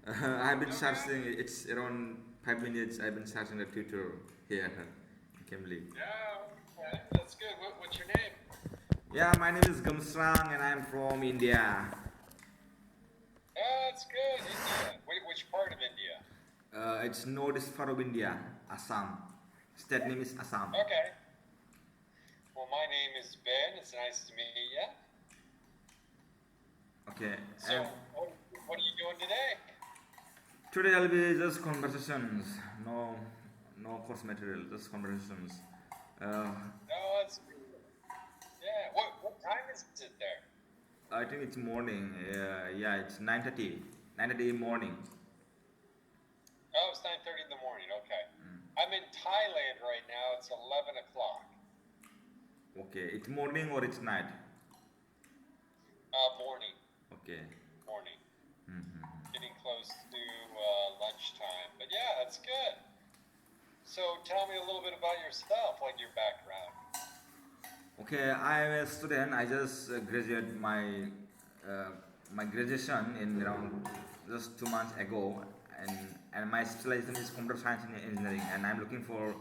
I've been Okay. searching. It's around 5 minutes. I've been searching the Twitter here in Cambly. Yeah, okay. That's good. What's your name? Yeah, my name is Gamsrang and I'm from India. Oh, that's good. India. Which part of India? It's northeast part of India, Assam. State name is Assam. Okay. Well, my name is Ben. It's nice to meet you. Okay, So, and what are you doing today? today I'll be just conversations. No, no course material, just conversations. Uh, Oh, that's good. Yeah. What time is it there? I think it's morning. Yeah, it's 9:30. 9:30 morning. Oh, it's 9:30 in the morning. Okay. I'm in Thailand right now. It's 11 o'clock. Okay, it's morning or it's night. Morning. Okay. Morning. Getting close to lunchtime. But yeah, that's good. So tell me a little bit about yourself, like your background. Okay, I'm a student. I just graduated uh, my graduation in around just 2 months ago, and my specialization is computer science and engineering, and I'm looking for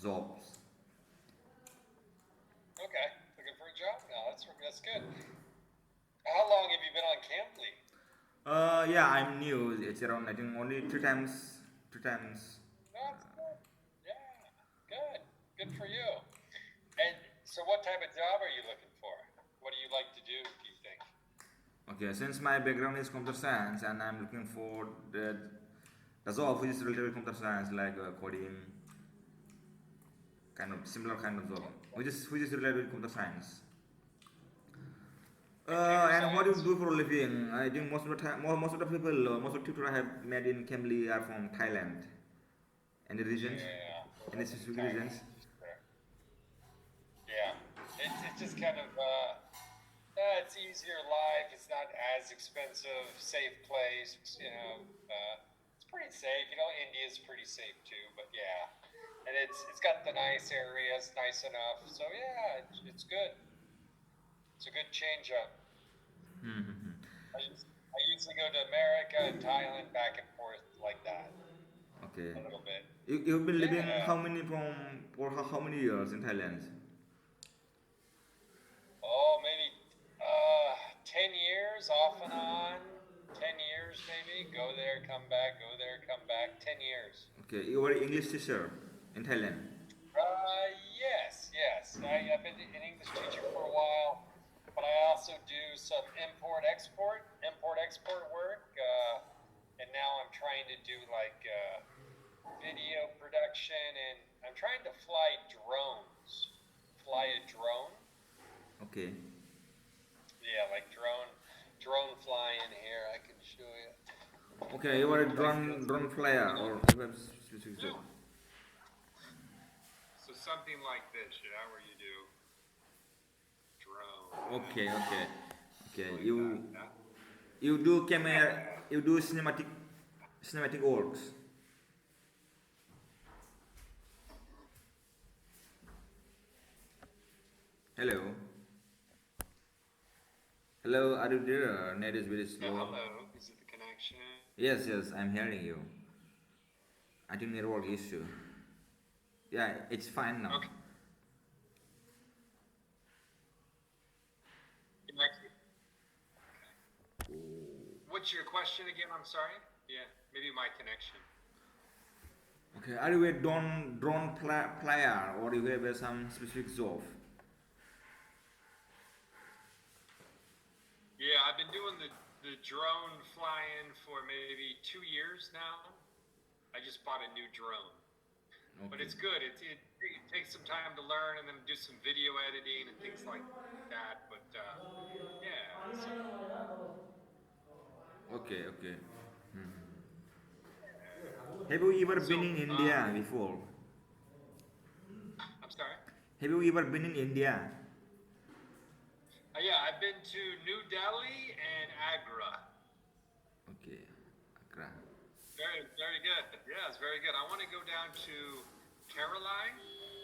jobs. Okay, looking for a job now. That's good. How long have you been on Cambly? Yeah, I'm new. It's around I think only two times. No, that's good. Yeah, good. Good for you. And so, what type of job are you looking for? What do you like to do? Do you think? Okay, since my background is computer science, and I'm looking for the job which is related to computer science, like coding, kind of similar kind of job, which is related with computer science. Computer And what do you science. do for a living? I think most of the time, most of the people, most of the people I have met in Cambly are from Thailand. Any reasons? Yeah, Any in specific reasons? Thailand. Sure. Yeah, it's just kind of it's easier life. It's not as expensive, safe place. It's pretty safe. India's pretty safe too. But yeah, and it's got the nice areas, nice enough. So yeah, it's good. It's a good change up. I usually go to America and Thailand back and forth like that Okay. a little bit. You've been living Yeah. how many from for how many years in Thailand? Oh, maybe 10 years off and on. 10 years maybe. Go there, come back, go there, come back. 10 years. Okay, you were English teacher in Thailand. Yes, yes. I've been an English teacher for a while, but I also do some import export work. And now I'm trying to do like video production, and I'm trying to fly drones. Fly a drone. Okay. Yeah, like drone flying here. I can show you. Okay, you were a Like this. drone flyer or you have specific job. Yeah. So something like this, where you do drone, Okay, okay, okay. like that. You Yeah. you do camera, you do cinematic works. Hello. Hello, are you there? Net is very Yeah. slow. Hello. Is it the connection? Yes, yes, I'm hearing you. I think network issue. Yeah, it's fine now. Okay. Connection. What's your question again? I'm sorry. Yeah, maybe my connection. Okay, are you a drone player or you have some specific job? Yeah, I've been doing the drone flying for maybe 2 years now. I just bought a new drone. But Okay. it's good. It takes some time to learn and then do some video editing and things like that. But yeah, so Okay, okay. uh, Have you ever so been in India before? I'm sorry. Have you ever been in India? Yeah, I've been to New Delhi and Agra. Okay, Accra. Very very good. Yeah, it's very good. I want to go down to Kerala.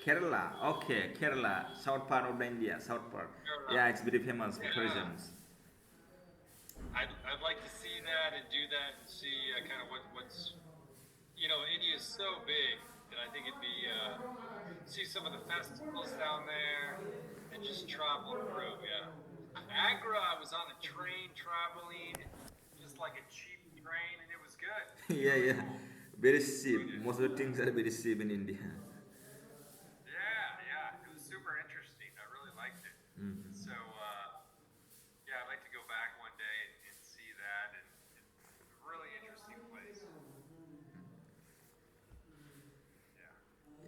Kerala. Okay, Kerala, south part of the India, south part. Kerala. Yeah, it's very famous for Yeah. tourism. I'd like to see that and do that and see kind of what's India is so big that I think it'd be see some of the festivals down there and just travel through. Yeah, Agra, I was on a train traveling, just like a cheap train, and it was good. It was Yeah, really yeah. cool. Very Really cheap. good. Most of the things are very cheap in India. Yeah, yeah, it was super interesting. I really liked it. So yeah, I'd like to go back one day and see that, and it's a really interesting place. Yeah,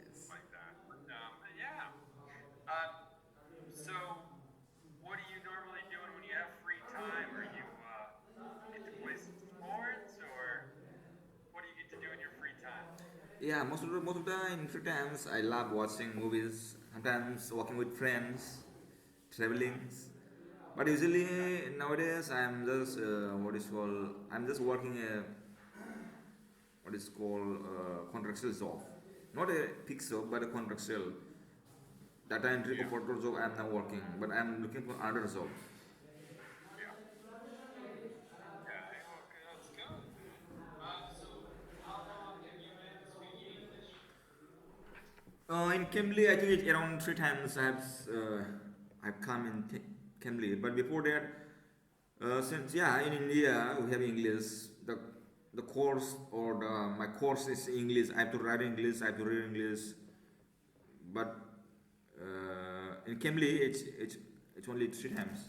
Yes. like that. But yeah. Uh, so, what are you normally doing when you have free time? Are you get to play some sports, or what do you get to do in your free time? Yeah, most of the in free times I love watching movies. Sometimes walking with friends, traveling. But usually Okay. nowadays I'm just I'm just working a what is called contractual job, not a fixed job but a contractual data entry Yeah. operator job. I'm now working, but I'm looking for another job. Yeah. Okay. Okay. That's good, man. So, how long have you been speaking English? In Cambly, I think it's around 3 times I've come in Cambly, but before that, since yeah, in India we have English. The course or my course is English. I have to write English. I have to read English. But in Cambly, it's only 3 times.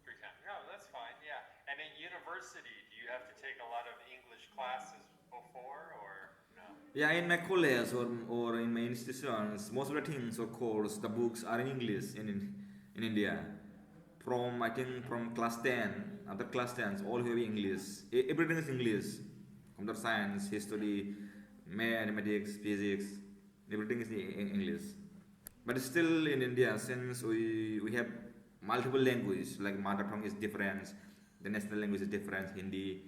3 times. No, that's fine. Yeah. And in university, do you have to take a lot of English classes before, or no? Yeah, in my college or in my institutions, most of the things or course, the books are in English in India. From I think from class 10, after class 10, all have English. Everything is English. Computer science, history, mathematics, physics, everything is in English. But still in India, since we have multiple languages, like mother tongue is different, the national language is different, Hindi,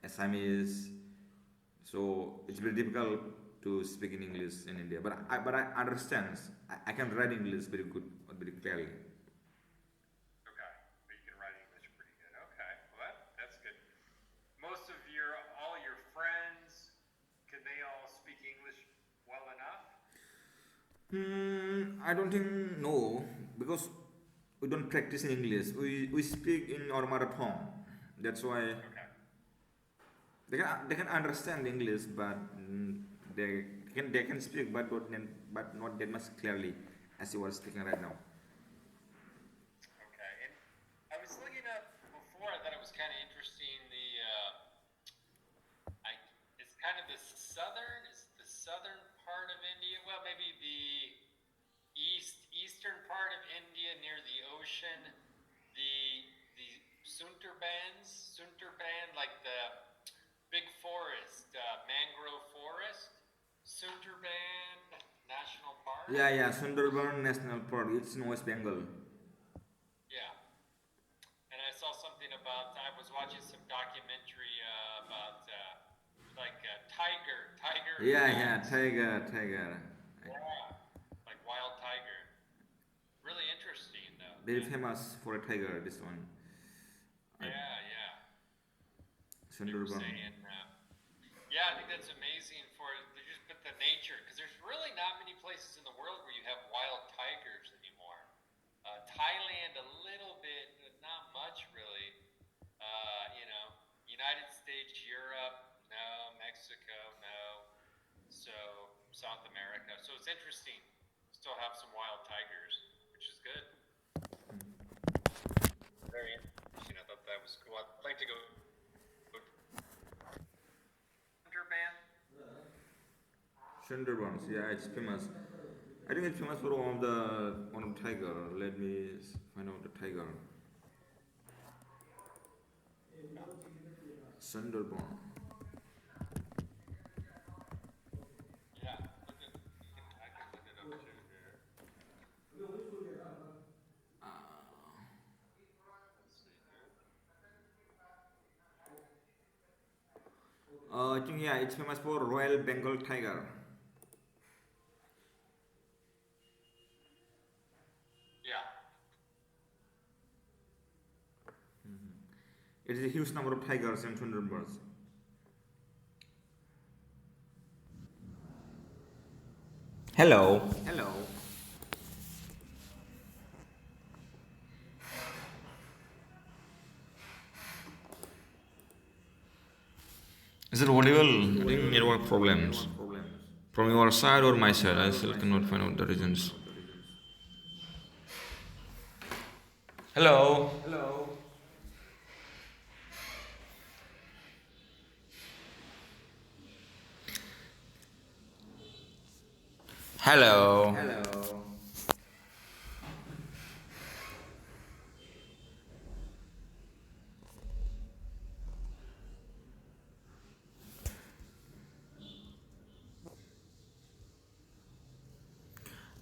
Assamese, so it's very difficult to speak in English in India. But I understand. I can write English very good, very clearly. Okay. But you can write English pretty good. Okay. Well, that's good. Most of all your friends, can they all speak English well enough? I don't think no, because we don't practice in English. We speak in our mother tongue. That's why Okay. they can understand English, but they can speak, but not that much clearly as you are speaking right now. Okay. And I was looking up before. I thought it was kind of interesting. I, it's kind of the southern part of India. Well, maybe the eastern part of India near the ocean. The Sundarban, like the big forest, mangrove forest, Sundarban National Park. Yeah, yeah, Sundarban National Park. It's in West Bengal. Yeah, and I saw something about. I was watching some documentary about like tiger Yeah, yeah, attacks. tiger. Yeah, like wild tiger. Really interesting though. Very famous for a tiger. This one, I, Yeah, yeah. They were Sundarban. saying, yeah, I think that's amazing for they just put the nature because there's really not many places in the world where you have wild tigers anymore. Thailand a little bit, but not much really. United States, Europe, no. Mexico, no. So South America. So it's interesting. Still have some wild tigers, which is good. Very interesting. I thought that was cool. I'd like to go. Band. Sundarbans, yeah, it's famous. I think it's famous for one of tiger. Let me find out the tiger. Sundarban. Yeah, I can look it up too here. Let's see here. I think yeah, it's famous for Royal Bengal tiger. Yeah. It is a huge number of tigers and 200 birds. Hello. Hello. Is it audible? I think network problems. From your side or my side? I still cannot find out the reasons. Hello. Hello. Hello. Hello.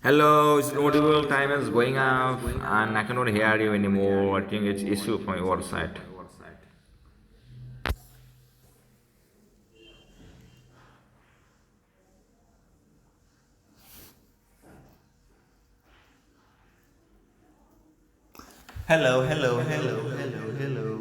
Hello, it's audible. Time is going up, and I cannot hear you anymore. I think it's issue from your side. Hello, hello, hello, hello, hello.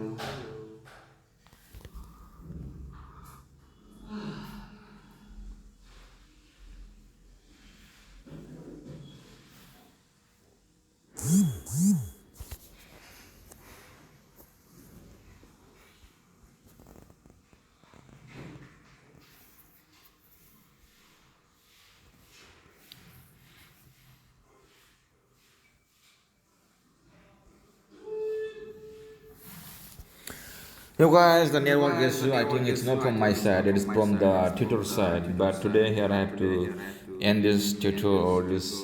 You guys, the network issue, I think it's not from my side, it is from the tutor side. But today here I have to end this tutor or this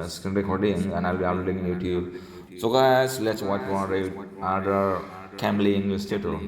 screen recording, and I'll be uploading in YouTube. So guys, let's watch one other Cambly English tutor.